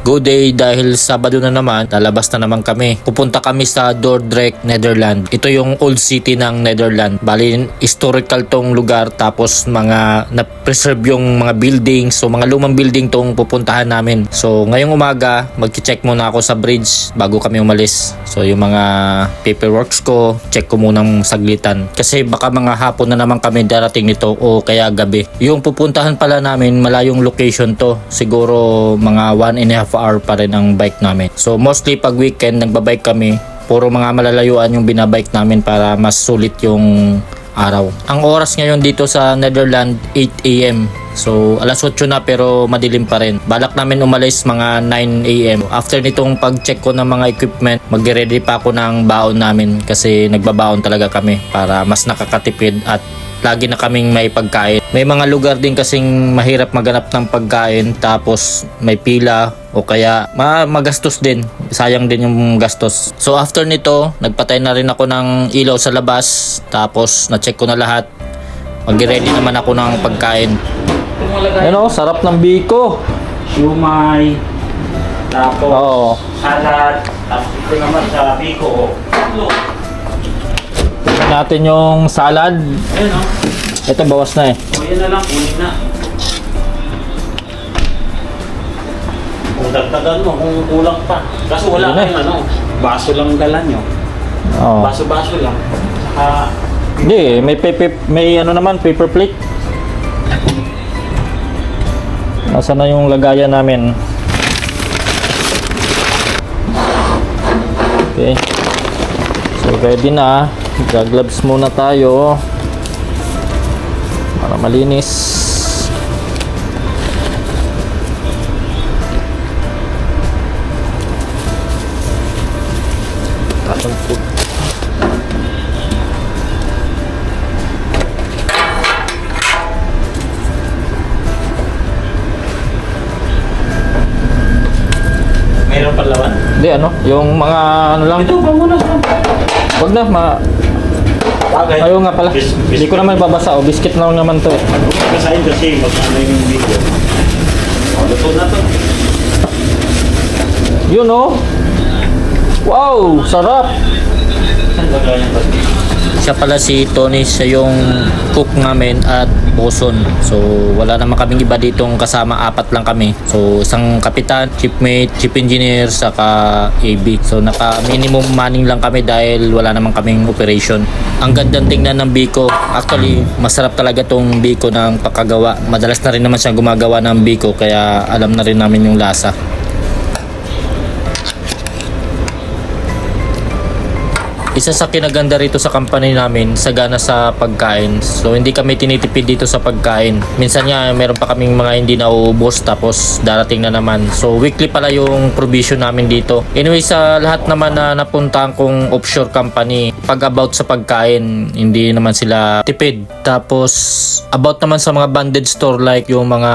Good day, dahil Sabado na naman, lalabas na naman kami. Pupunta kami sa Dordrecht, Netherlands. Ito yung old city ng Netherlands. Bali, historical tong lugar, tapos mga na-preserve yung mga buildings. So mga lumang building tong pupuntahan namin. So ngayong umaga, mag-check muna ako sa bridge bago kami umalis. So yung mga paperworks ko, check ko munang saglitan. Kasi baka mga hapon na naman kami darating nito o kaya gabi. Yung pupuntahan pala namin, malayong location to. Siguro mga 1.5 hour pa rin ang bike namin. So mostly pag weekend nagbabike kami, puro mga malalayuan yung binabike namin para mas sulit yung araw. Ang oras ngayon dito sa Netherlands 8 AM. So alas 8 na pero madilim pa rin. Balak namin umalis mga 9 AM. After nitong pag-check ko ng mga equipment, mag-ready pa ako ng baon namin kasi nagbabaon talaga kami para mas nakakatipid at lagi na kaming may pagkain. May mga lugar din kasing mahirap maghanap ng pagkain, tapos may pila o kaya magastos din. Sayang din yung gastos. So after nito, nagpatay na rin ako ng ilaw sa labas, tapos na-check ko na lahat. Mag-ready naman ako ng pagkain. Ano, sarap ng biko. Siumay, tapos salad, tapos ito naman sa biko. Natin yung salad. Ayun o. Ito bawas na eh. O yan na lang, kunin na. Kung dagdagan mo, kung kulang pa. Kaso wala Yun eh. kayong baso lang dala nyo. Oh. Baso-baso lang. Saka, Hindi, may ano naman, paper plate. Nasaan na yung lagayan namin? Okay. So ready na. Gagloves muna tayo para malinis. Tatang food. mayroon panlawan. Hindi ano, yung mga ano lang. Ito, ba muna. Wag na, Bagay. ayaw nga pala. Hindi ko naman babasa. O, biscuit na lang naman to eh. Kasain kasi, mag-ano yung video. O, luto na to. Yun oh. Wow, sarap. Saan ba kaya yung pati? Siya pala si Tony, siya yung cook namin at boson. So wala naman kaming iba ditong kasama, apat lang kami. So isang kapitan, chief mate, chief engineer, saka AB. So naka minimum manning lang kami dahil wala naman kaming operation. Ang gandang tingnan ng biko. Actually masarap talaga tong biko ng pagkagawa. Madalas na rin naman siya gumagawa ng biko, kaya alam na rin namin yung lasa. Isa sa kinaganda rito sa company namin, sagana sa pagkain. So hindi kami tinitipid dito sa pagkain. Minsan nga meron pa kaming mga hindi nauubos, tapos darating na naman. So weekly pala yung provision namin dito. Anyway, sa lahat naman na napuntahan kong offshore company, pag about sa pagkain, hindi naman sila tipid. Tapos about naman sa mga banded store like yung mga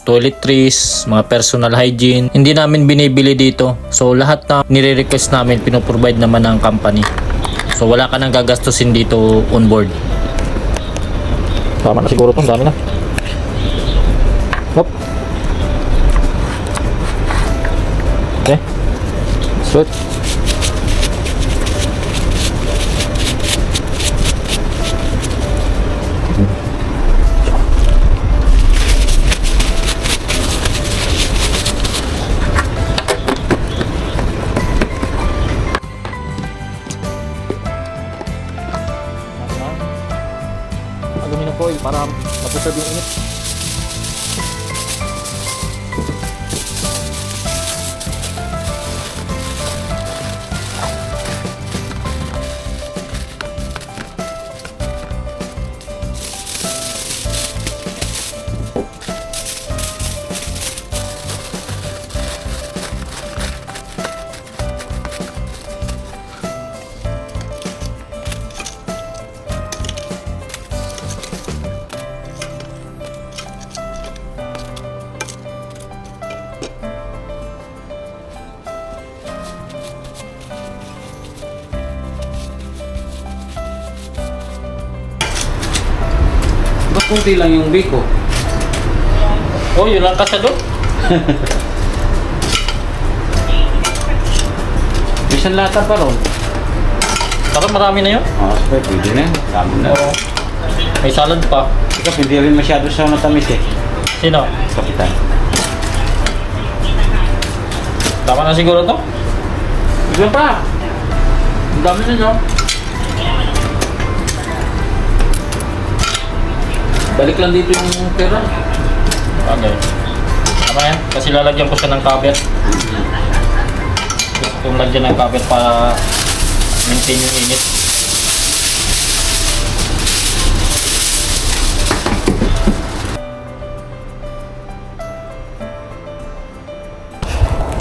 toiletries, mga personal hygiene, hindi namin binibili dito. So lahat na nire-request namin, pinoprovide naman ng company. So wala ka nang gagastusin dito on board. Tama na siguro itong dami na. Hop. Okay. Sweet. Aluminum foil para mapusad yung init. Kunti lang yung biko. Oh, yun lang kasado. isang lata pa ron. Parang marami na yun. Oo, pwede na. Dami na. Oo. May salad pa. Ikaw, hindi rin masyado sa matamis eh. Sino? Kapitan. Tama na siguro to? Ikaw pa! Ang dami na no? Balik lang dito yung pera. Okay. Tama yan. Kasi lalagyan ko siya ng cover. Gusto kong lagyan ng cover para maintain yung init.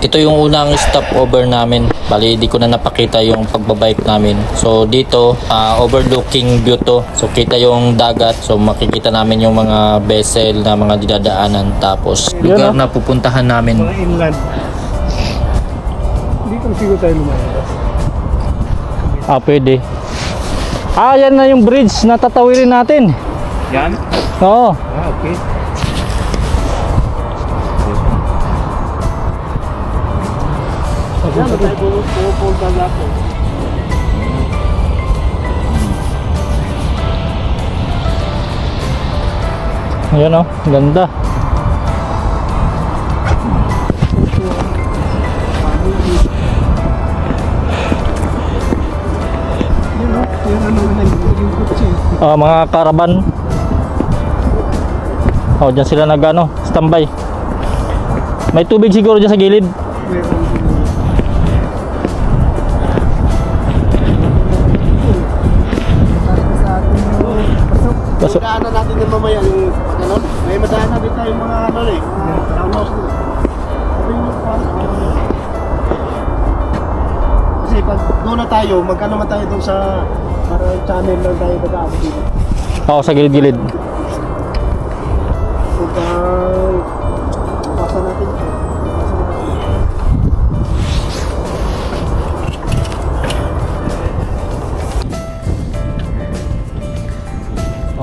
Ito yung unang stopover namin. Bali, di ko na napakita yung pagbabike namin. So, dito, overlooking view to. So, kita yung dagat. So, makikita namin yung mga vessel na mga dinadaanan. Tapos, lugar na pupuntahan namin. Mga inland. Hindi kung siguro tayo lumayas. Pwede. Yan na yung bridge na tatawirin natin. Yan? Oo. Okay. Yan, tayo pupunta natin. Ayan o, ganda. Yan ano na yung kutsi. Mga caravan. Diyan sila standby. May tubig siguro dyan sa gilid. Pasok. Madaanan natin yung mamaya yung pagkanon. May madaanan din tayo mga ano eh. Townhouse din. Sabi nyo pa. Kasi pag doon na tayo, magkano man tayo doon sa parang channel lang tayo dadaan dito. Sa gilid-gilid. Pagka pasa natin.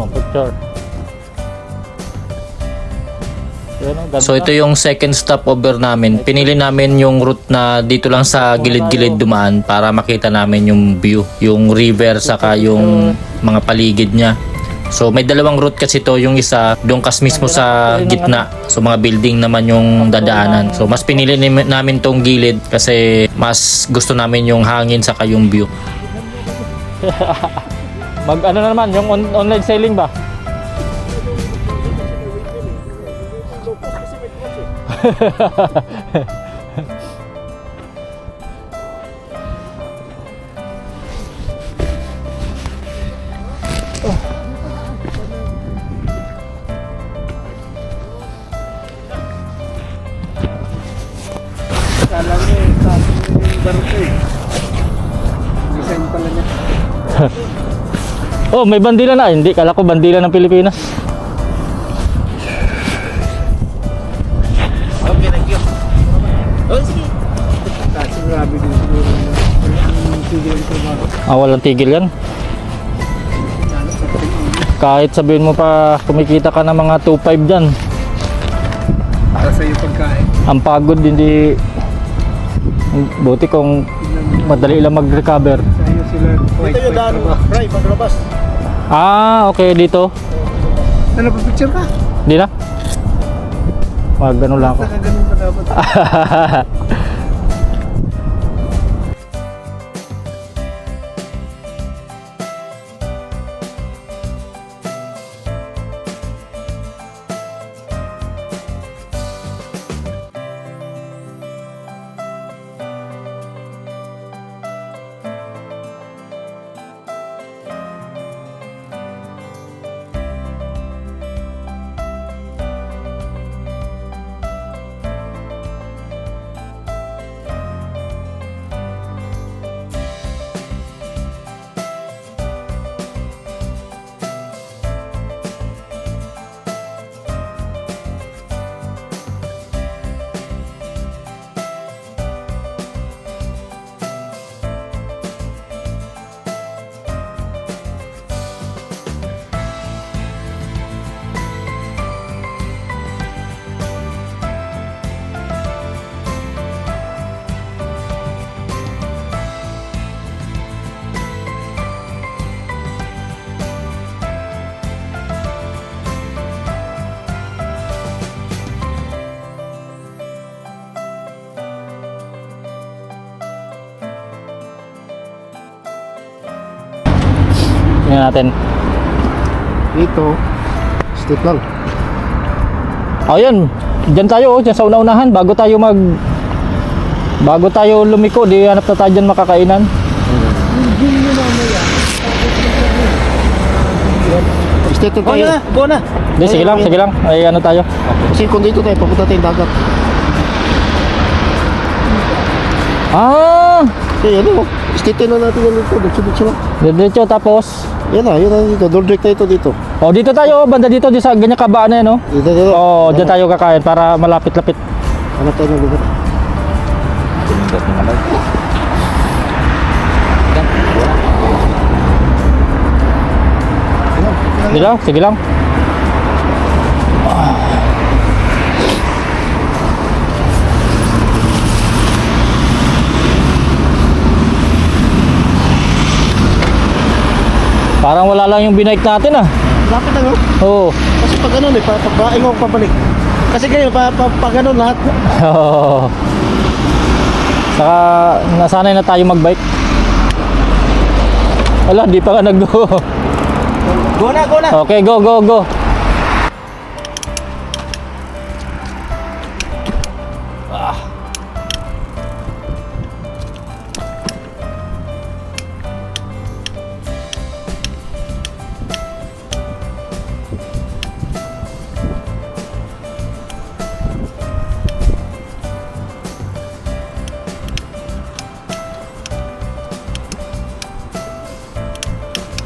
Picture. So ito yung second stopover namin. Pinili namin yung route na dito lang sa gilid-gilid dumaan para makita namin yung view, yung river saka yung mga paligid niya. So may dalawang route kasi to, yung isa doon mismo sa gitna. So mga building naman yung dadaanan. So mas pinili namin tong gilid kasi mas gusto namin yung hangin saka yung view. Ano na naman, yung online selling ba? Kala mo eh, sabi yung barko eh. Design pala niya. May bandila na. Hindi, kala ko bandila ng Pilipinas. Okay, thank you. Oh, sige. Kasi grabe din siguro na walang tigil ang trabaho. Walang tigil yan. Lalo sa tingin. Kahit sabihin mo pa kumikita ka ng mga 2.5 dyan. Para sa iyo pagkain. Ang pagod, hindi. Buti kung madali lang mag-recover. Sa iyo sila. Ito yung daan mo. Right, paglabas. Okay, dito. Ano pa picture ka? Hindi na. Gano lang ako. Nakaganon pa dapat. tingnan natin. Dito, straight lang. Oh, yan. Diyan tayo, diyan sa una-unahan bago tayo lumiko, di hanap na tayo diyan makakainan. Straight lang tayo. Go na. Di, sige lang. Ay, ano tayo? Kasi kung dito tayo, papunta tayong dagat. Ah, Eh, ano? Straight lang natin yan dito. Dito lang. diretso tapos. Yan na dito. Door direct tayo dito. Oh, dito tayo, banda dito, di sa ganyan kabaan na yan, oh. Dito. Oh, diyan tayo kakain para malapit-lapit. Hanap tayo ng lugar. Sige lang. Parang wala lang yung binike natin, ah. Lapit lang, oh. Oo. Kasi pag ganun eh, pagbaing ako pabalik. Kasi ganyan, pag ganun lahat. Oo. Saka nasanay na tayo magbike. Wala, di pa nga nag-go. Go na. Okay, go.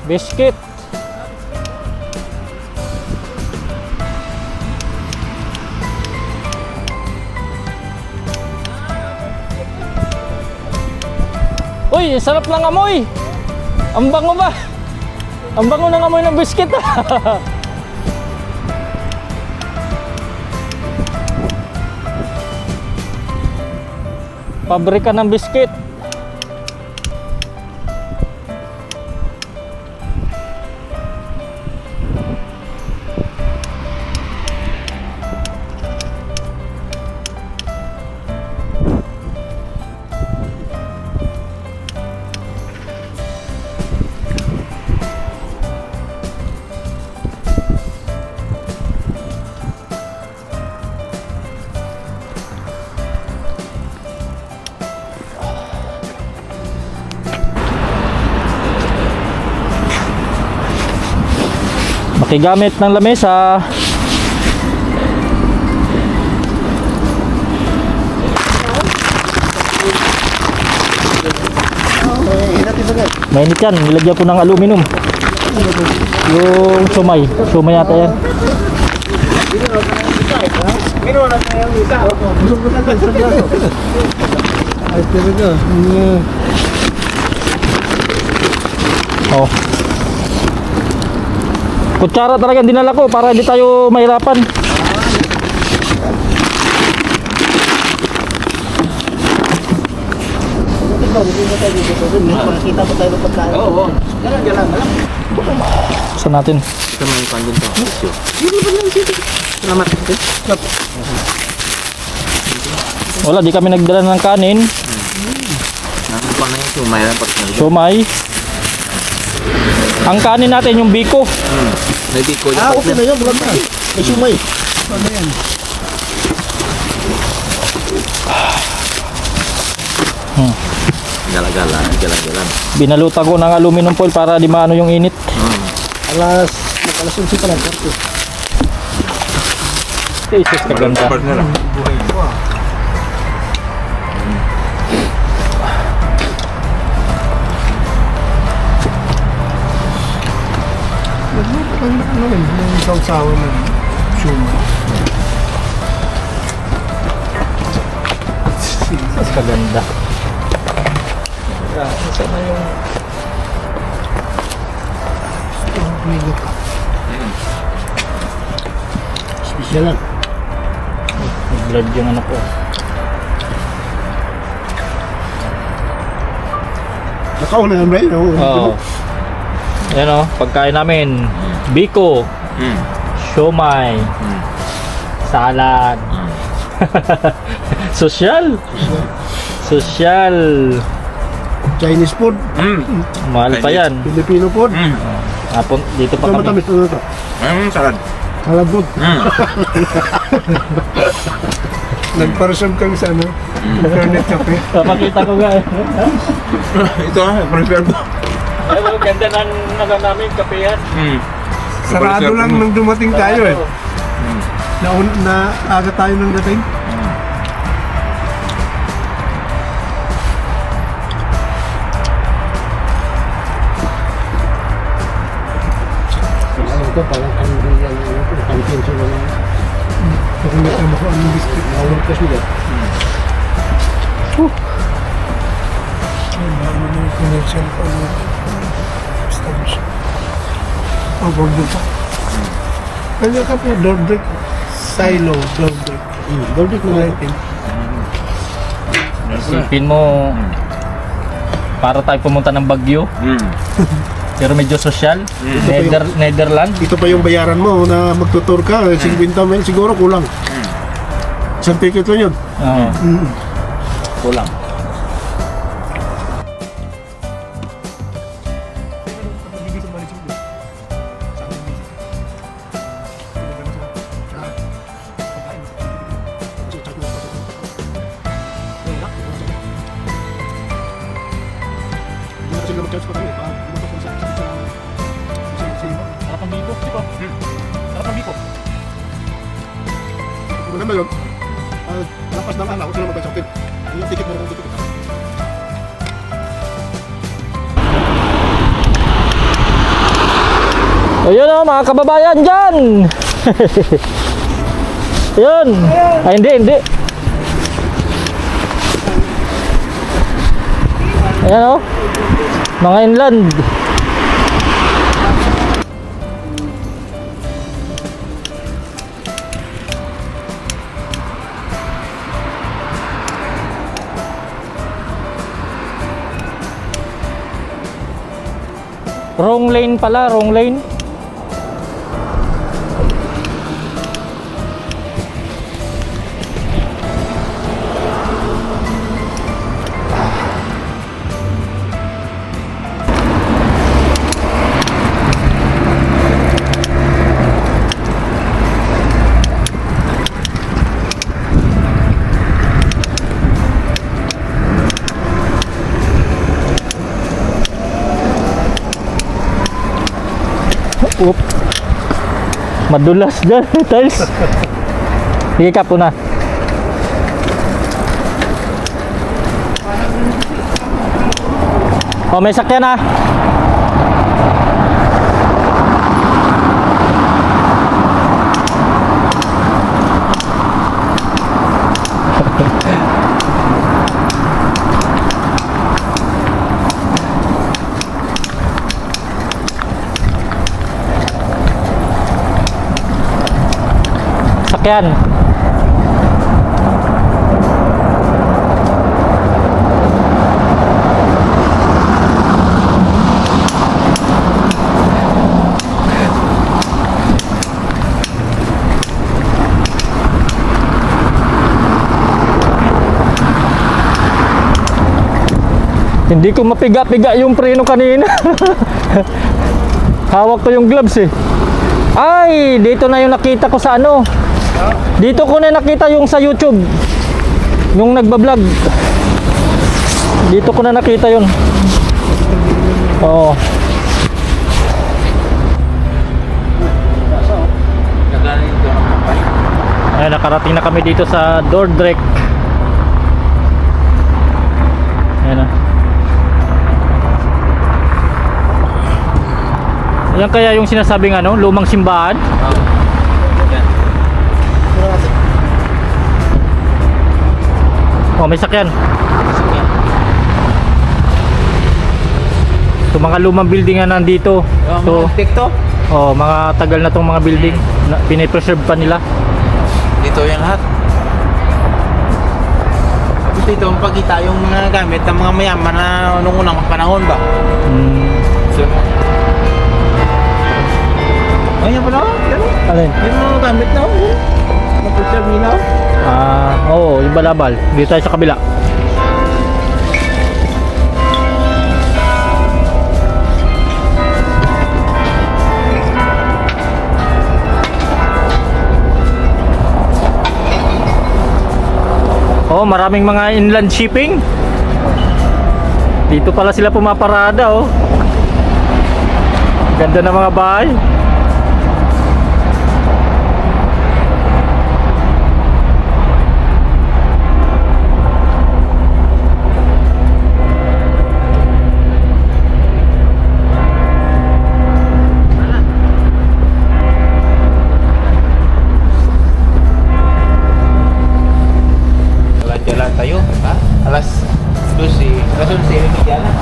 Biscuit. Uy, sarap ng amoy. Ang bango ba? Ang bango ng amoy ng biscuit. Pabrika ng biscuit. Makigamit ng lamesa. Mainit yan, nilagyan ko ng aluminum. Yung sumay yata yan. Ay, talaga. Oh. Kutsara talaga ang dinala ko para hindi tayo mahirapan. Makikita pa tayo ng pagkain. Oo. Galang. Saan natin? Ito may pandun to. Salamat. Wala, di kami nagdala ng kanin. Ano pa na yung sumay lang pag Sumay. Ang kanin natin yung biko. may biko Ah, okay na yun. Bulag na. May sumay. Ano yan? Galang. Binalutan ko ng aluminum foil para di maano yung init. Alas 11 pa lang. Jesus, kaganda. Ano yun? Yung sausawa mo. Sumay. Jesus, kaganda. Isa na yung Special lang. blood yung anak ko. Nakauna yan ba yun? Oo. Yan o, pagkain namin. Biko, siomay, salad. Sosyal. Chinese food. Mahal pa yan. Filipino food. Dito pa Ito kami. matamis na ito. Sarad. Halabog. Nagparasab kami sa ano? Internet cafe. Papakita ko nga eh. Ito prefer ko. Ay, well, ganda ng namin, kapehan. Sarado lang nung dumating tayo eh. Na aga tayo nang dating. Ito parang kandiyan kantin sa mga pagkakita mo ko ang biscuit awal kasi dito. Ang dami ng connection pa mo. Establish. Abog dito. Kanya ka po, door break. Silo, door break. Door break na natin. Isipin mo, para tayo pumunta ng Baguio, pero medyo sosyal. Netherlands. Ito pa yung bayaran mo na magtutur ka, 50 mil siguro kulang. Isang ticket lang yun. Oo. Kulang. Sarap ang biko. Sarap ang biko. Maganda yun. Lapas ng anak, huwag sila magbayad sa hotel. Yung ticket mo rin ticket. Ayun o, mga kababayan dyan! Ayun! Ay, hindi. Ayan o. Mga inland. Wrong lane pala, wrong lane. Oop. Madulas dyan, tiles. Sige ka po na. Oh, may sakyan na. Sakyan. Hindi ko mapiga-piga yung preno kanina. Hawak ko yung gloves eh. Ay, dito na yung nakita ko sa ano. Dito ko na nakita yung sa YouTube. Yung nagbablog. Dito ko na nakita yun. Oo. Ay, nakarating na kami dito sa Dordrecht. Ayan na. Yan kaya yung sinasabing ano, lumang simbahan? Oh, may sakyan. So mga lumang building na nandito. So, oh, mga tagal na tong mga building. Pinipreserve pa nila. Dito yung lahat. Dito mapakita yung mga gamit ng mga mayaman na nung unang panahon ba? So, ay, yan pala. Alin? Yung mga gamit na. Napreserve nila. Oo, yung balabal. Dito tayo sa kabila. Oh, maraming mga inland shipping. Dito pala sila pumaparada, oh. Ganda ng mga bahay. Jalan-jalan tayo, ha? Alas 12, alas 11 ini jalan.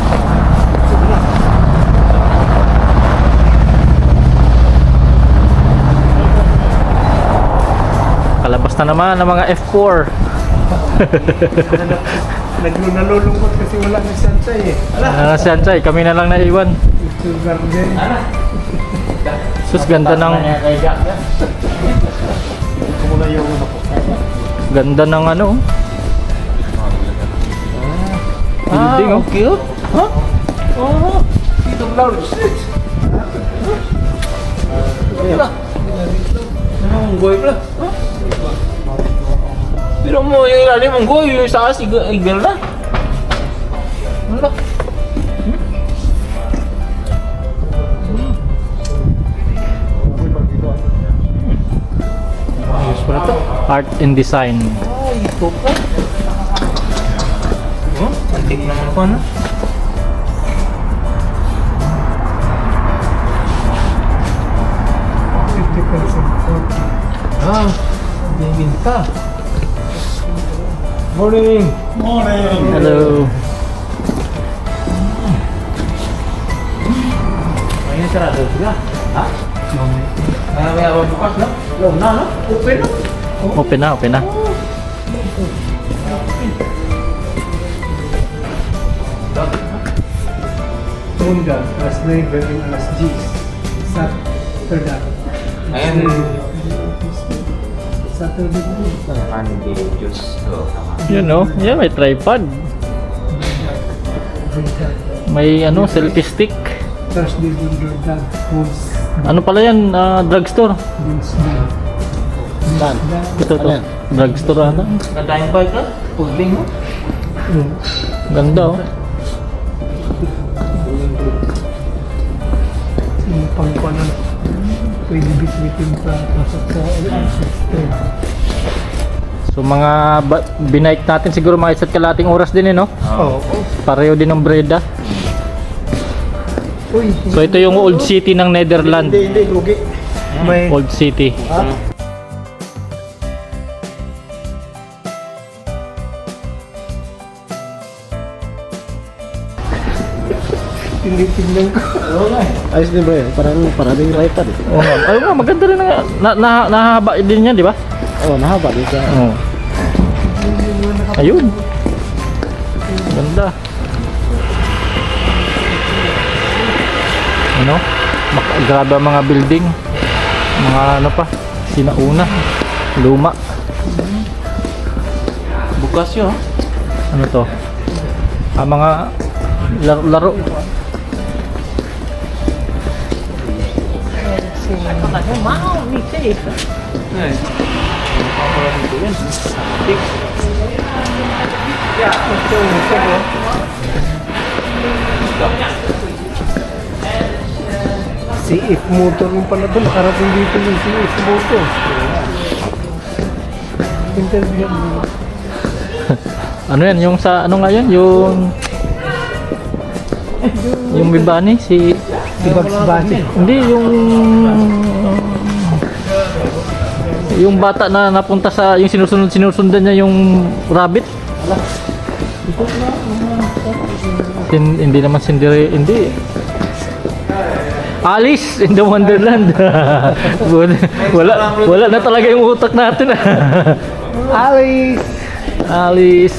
Kalabas na naman ng mga F4. Nalulungkot kasi wala na sansay eh. Sansay, kami na lang naiwan. Ito garden. Sus, ganda ng ganda ng ano. Building, oh. Okay, oh. Ha? Oh. Dito flower street. Monggoy pala. Pero mo yung ilalim monggoy, yung sa as eagle na. Ano? Ayos pala to. Art and design. Ay, ito pa. Oh, antik naman ako, ano? Ah, bibinta. Morning. Hello. Ayun, sarado sila. Ha? May ako bukas, no? Long na, no? Open, no? Open na, open na. Munda, alas 9 hanggang alas 10. Saturday. Ayan. Saturday po. Ano din, Diyos ko. Yun, oh. Yeah, may tripod. May ano, selfie stick. Thursday din Jordan. Homes. Ano pala yan? Drugstore. Wednesday. Ito to. Drugstore ano? Nadayang bike na? Pudling mo? Ganda, oh. Yung pangkwanan. Pwede bitbitin sa system. So mga binight natin siguro mga isa't kalating oras din, eh, no? Oo. Pareho din ng Breda. Uy. So ito yung old city ng Netherlands. Hindi, lugi. May Old city. tinitignan ko. Ayos din bro, parang yung tripod eh. Oh, ayun nga, maganda rin nahaba din yan, di ba? Oh, nahaba din siya. Oh. Ayun. Ganda. Ano? Grabe ang mga building. Mga ano pa, sinauna. Luma. Bukas yun, Ano to? Mga laro. CF motor yung pala doon. Nakarating dito yung CF motor. Interview mo. Ano yan? Yung sa ano nga yan? Yung Bibani si Bugs Bunny. hindi yung bata na napunta sa yung sinusundan niya yung rabbit. Hindi naman hindi. Alice in the Wonderland. wala na talaga yung utak natin. Alice! Alice.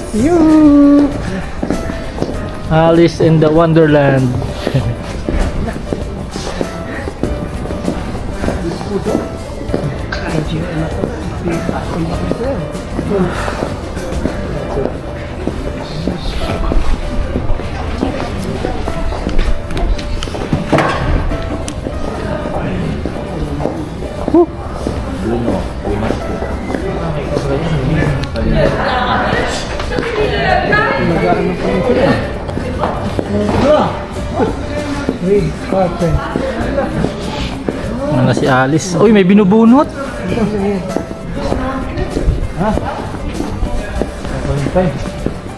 Alice in the Wonderland. Nag-ano pa rin sila. Hey, kate. Ano si Alice? Uy, may binubunot.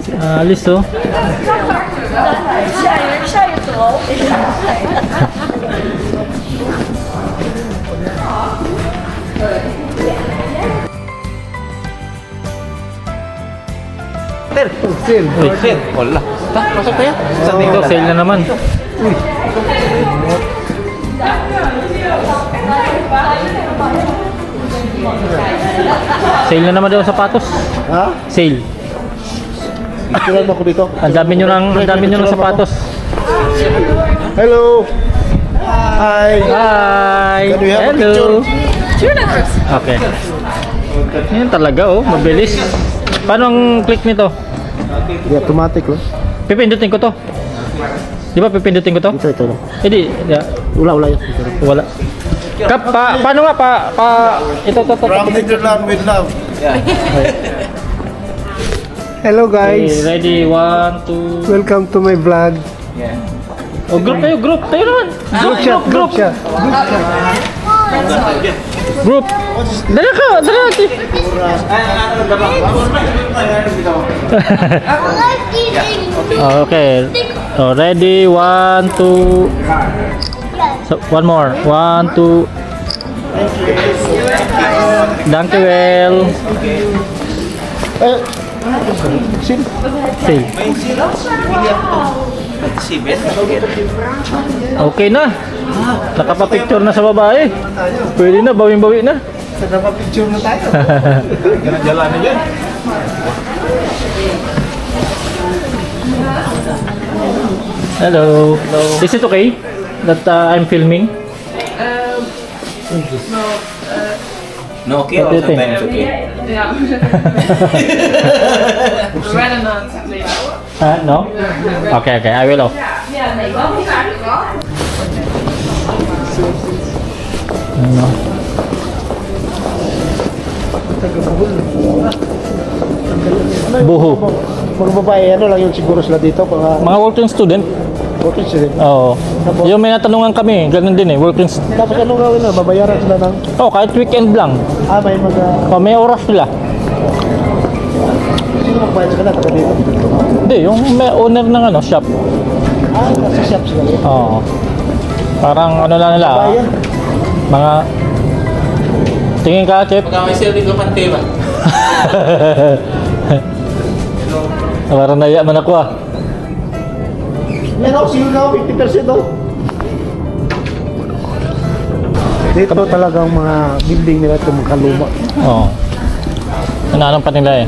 Si Alice, oh. Sale. Uy, Wala. Pasok tayo. Saan ito, sale na naman. Sale na naman daw ang sapatos. Ha? Sale. Itulan mo ako dito. Ang dami nyo ng sapatos. Hello! Hi! Hi! Can we have a Hello! Okay. Yan talaga, oh. Mabilis. Paano ang click nito? Di automatic lang. Pipindutin ko to. Di ba pipindutin ko to? Ito lang. Hindi. Wala yan. Ito lang. Wala. Paano nga? Ito. From Netherlands with love. Hello Okay, guys. ready? 1, 2. Welcome to my vlog. Oh, group tayo, group. Tayo naman. Group shot, group shot. Group. Dala ka, dala natin. Okay. Oh, ready? 1, 2. So, one more. 1, 2. Danke well. Sale. Sale. Okay na. Nakapapicture na sa babae. Pwede na, bawing-bawi na. Nagpa-picture na tayo. Jalanan yan. Hello. Is it okay that I'm filming? No, okay. What do you think? Sometimes okay. Rather not leave. No? Okay, I will off. Ano? Buho. Mga babae, ano lang yung siguro sila dito. Mga working student. Okay sila. Oo. Yung may natanungan kami, ganun din eh, working student. Tapos anong gawin na? Babayaran sila ng... Oh, kahit weekend lang. May mga... Oh, may oras sila. Sino magbayad sa kanila? Taga dito. Hindi, yung may owner ng ano, shop. Nasa shop sila. Oo. Parang ano lang nila, Bayan. mga... Tingin ka, Chef? Pagka may sale dito, kante ba? Parang naya man ako ah. Yan ako, sino na 50% daw. Dito talagang mga building nila ito magkaluma. Oo. Inaanong pa nila eh.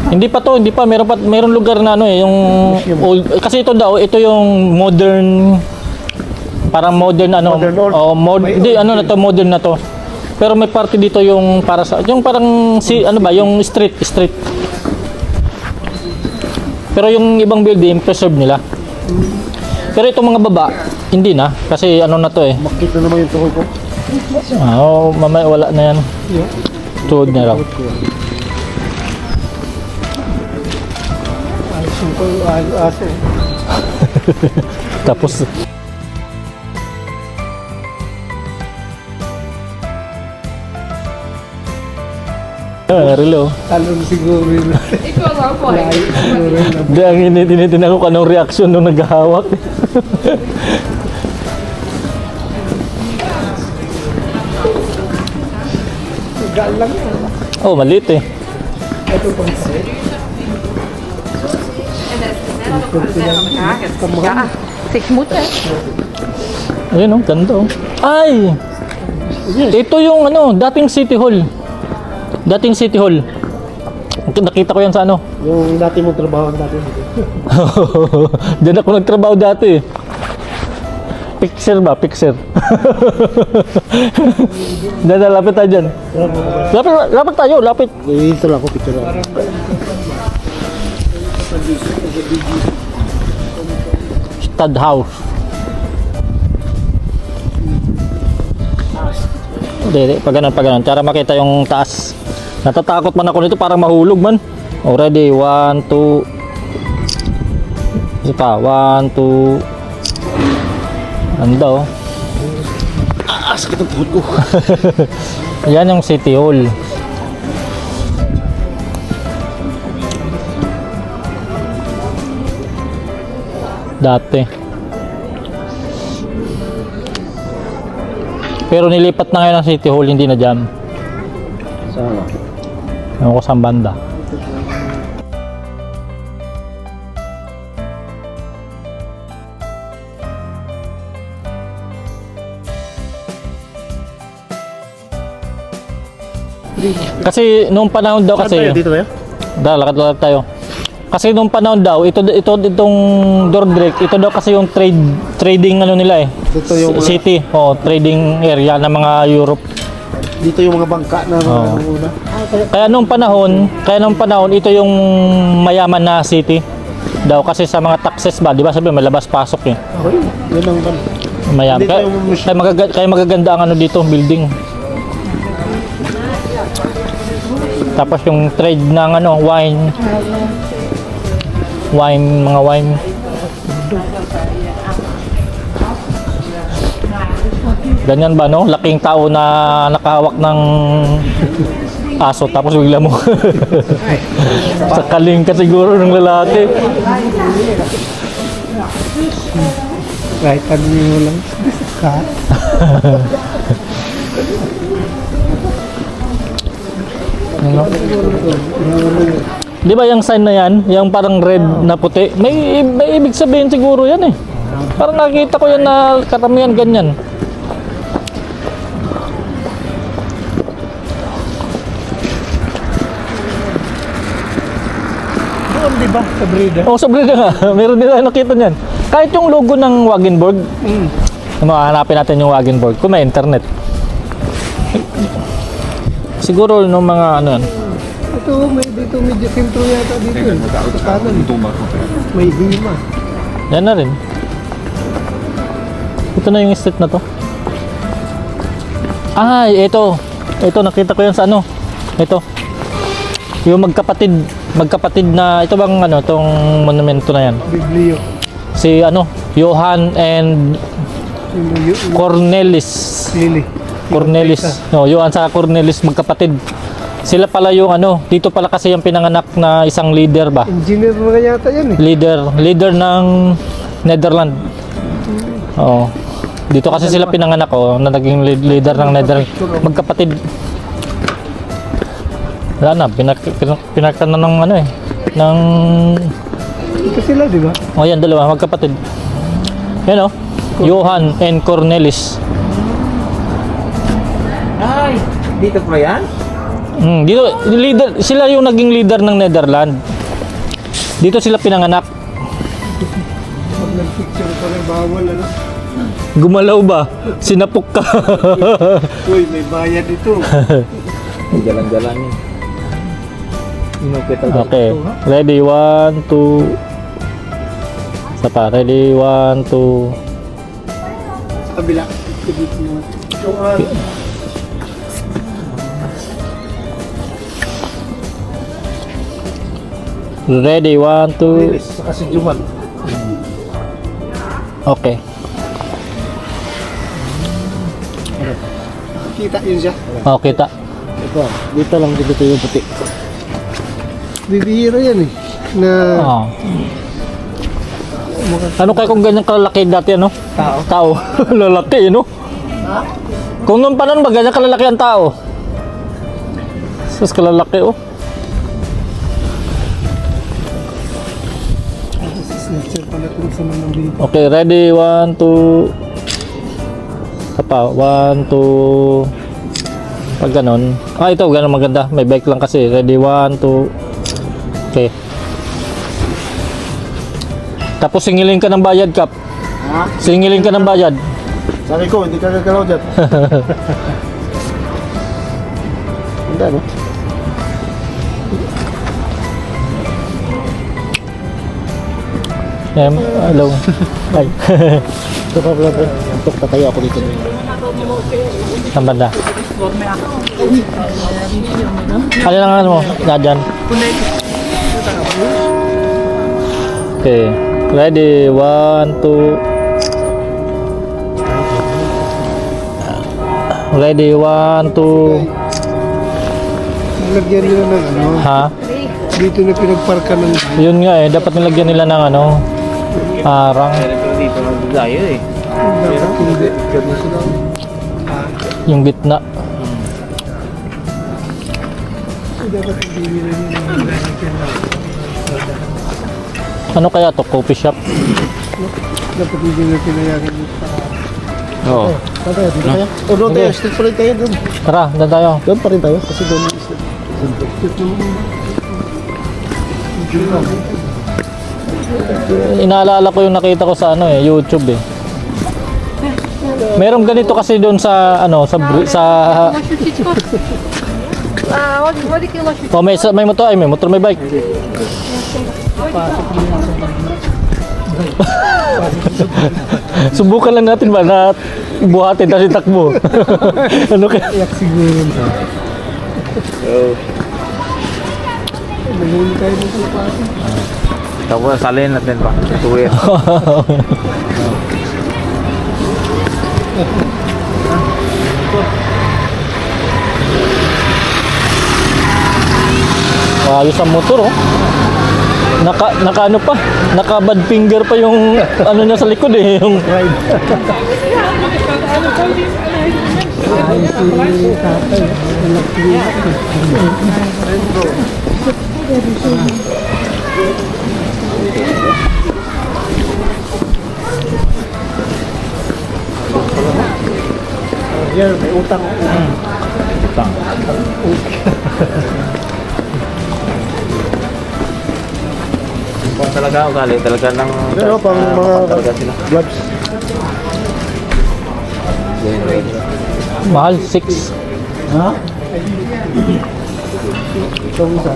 Hindi pa, meron lugar na ano eh, yung old, kasi ito daw, ito yung modern, parang modern ano, Modern old. hindi, ano na to, modern na to. Pero may party dito yung para sa, yung parang, ano ba, yung street. Pero yung ibang building, preserve nila. Pero itong mga baba, hindi na, kasi ano na to eh. Makita naman yung tuhod ko. Mamaya wala na yan. Tuhod na raw. Aso. Tapos Relo. Talon siguro yun. Ikaw lang po eh. Hindi, ang tinitin ako kanong reaksyon nung naghahawak. Galang. Oh, maliit eh. Ito pang set. Six mutter. Ayun oh, ganda oh. Ay! Ito yung ano, dating City Hall. Dating City Hall. Nakita ko yan sa ano. Yung dati mong trabaho natin. Diyan ako nagtrabaho dati eh. Picture ba? Picture. Diyan, lapit tayo dyan. Lapit tayo, lapit. Dito lang ako picture. Stud House. Hindi, pag ganun. Para makita yung taas. Natatakot man ako nito, parang mahulog man. Oh, ready? 1, 2. Isa pa, 1, 2. Ganda oh. Sakit ang tuhod ko. Yan yung City Hall. Dati. Pero nilipat na ngayon ang City Hall, hindi na dyan. Sana. Ewan ko saan banda. Kasi noong panahon daw kasi Dito tayo? lakad tayo. Kasi nung panahon daw, itong Dordrecht, ito daw kasi yung trading ano nila eh. Dito yung mga- City, trading area ng mga Europe. Dito yung mga bangka na mga Oo. una. Kaya nung panahon ito yung mayaman na city. Daw kasi sa mga taxes ba, 'di ba? Sabi may labas pasok eh. Okay, yun ang kan. Mayaman. Dito yung Kaya magaganda ang ano dito, building. Tapos yung trade ng ano, wine, mga wine. Ganyan ba no? Laking tao na nakahawak ng aso tapos bigla mo sakaling ka siguro ng lalaki. Kahit ano yung lang. Kat. Ano? Di ba yung sign na yan, yung parang red na puti, may ibig sabihin siguro yan eh. Parang nakikita ko yan na karamihan ganyan. Doon, di ba? Sa Breda. Oh, sobre na nga. Meron din tayo nakita niyan. Kahit yung logo ng Wagenburg, hanapin natin yung Wagenburg kung may internet. Siguro nung mga ano yan. Ito, dito medyo sentro yata dito. Sa kanan. May hima. Yan na rin. Ito na yung street na to. Ah, ito. Ito, nakita ko yan sa ano. Ito. Yung magkapatid na, ito bang ano, tong monumento na yan. Biblio. Si ano, Johann and Cornelis. Lili. Cornelis. No, Johann sa Cornelis magkapatid. Sila pala yung ano, dito pala kasi yung pinanganak na isang leader ba? Engineer mga yata yan eh. Leader ng Netherlands. Oo. Dito kasi sila pinanganak na naging leader ng Netherlands. Magkapatid. Wala na, pinaktan na ng ano eh. Ng... Ito sila, di ba? Oh, yan, dalawa, magkapatid. Yan oh. Johann and Cornelis. Ay, dito pa yan? Dito, leader, sila yung naging leader ng Netherlands. Dito sila pinanganak. Pag nag-picture pa rin, bawal ano. Gumalaw ba? Sinapok ka. Uy, may bayad ito. Jalan-jalan yun. Okay. Ready, 1, 2. Isa pa. Ready, 1, 2. Sa kabila. Ito dito naman. Ready, 1, 2. Saka si Juman. Okay. Kita yun siya. Oh, kita. Ito, dito lang dito yung puti. Bibihira yan eh. Na Oh. Ano kaya kung ganyan kalalaki dati ano? Tao. Lalaki, no? Kung noong panahon ba ganyan kalalaki ang tao? Sus, kalalaki, oh. snatcher pala kung sa mga dito. Okay, ready? 1, 2. Isa pa. 1, 2. Pag ganon. Ah, ito. Ganon maganda. May bike lang kasi. Ready? 1, 2. Okay. Tapos singilin ka ng bayad, Kap. Ha? Singilin ka ng bayad. Sabi ko, hindi ka gagalaw dyan. Hindi, no? Hello. Ay. Ito pa pala, antok na tayo ako dito. Saan banda? Ano lang ano mo? Nadyan. Okay. Ready? 1, 2. Ready? 1, 2. Nilagyan nila ng ano, Ha? dito na pinagparka ng Yun nga eh. Dapat nilagyan nila ng ano. Arang. Pero dito nagdayo eh. dapat hindi. Ganun sila. Yung gitna. Dapat hindi nila yung nilagyan ng Ano kaya to? Coffee shop? dapat hindi nila pinayagan yung Oo. Saan tayo? Dito tayo? O doon tayo, street pa rin tayo doon. Tara, doon tayo. Doon pa rin tayo kasi doon yung street. Inaalala ko yung nakita ko sa ano eh, YouTube eh. Merong ganito kasi doon sa ano, sa What do you like? oh, may motor, may motor, may bike. Subukan lang natin ba na buhatin tapos itakbo. Ano kaya? yak siguro. Nahuli tayo dito sa pati. Tapos salin natin pa. Tuwid. Ayos ang motor oh. Naka ano pa? Naka bad finger pa yung ano niya sa likod eh, yung ride. Yan, may utang. Kung talaga ugali, talaga ng... Pero pang mga talaga sila. gloves. Mahal 6. Ha? Itong isa.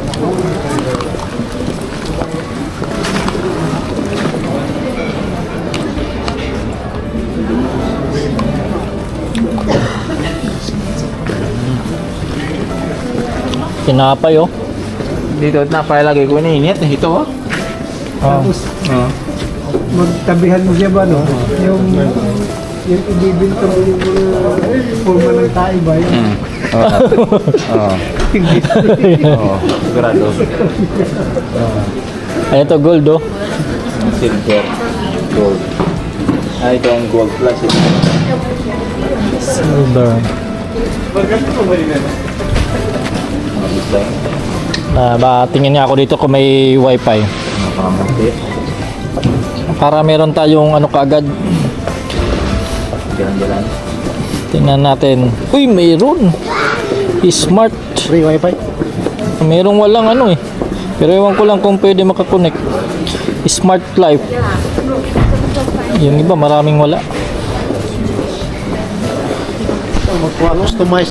Tinapay oh. Dito at napalagay ko iniinit. Ito oh. Tapos magtabihan mo siya ba no? Yung ibibinta mo yung forma ng tae ba yun? Oo. Oo. Sigurado. Ito gold oh. Silver. Gold. Ito ang gold plus. Silver. Ba tingin niya ako dito kung may wifi. Nakamunti. Para meron tayong ano kaagad. Jalan-jalan. Tingnan natin. Uy, mayroon. Smart. Free wifi. Merong walang ano eh. Pero ewan ko lang kung pwede makakonect. Smart Life. Yung iba maraming wala. Customize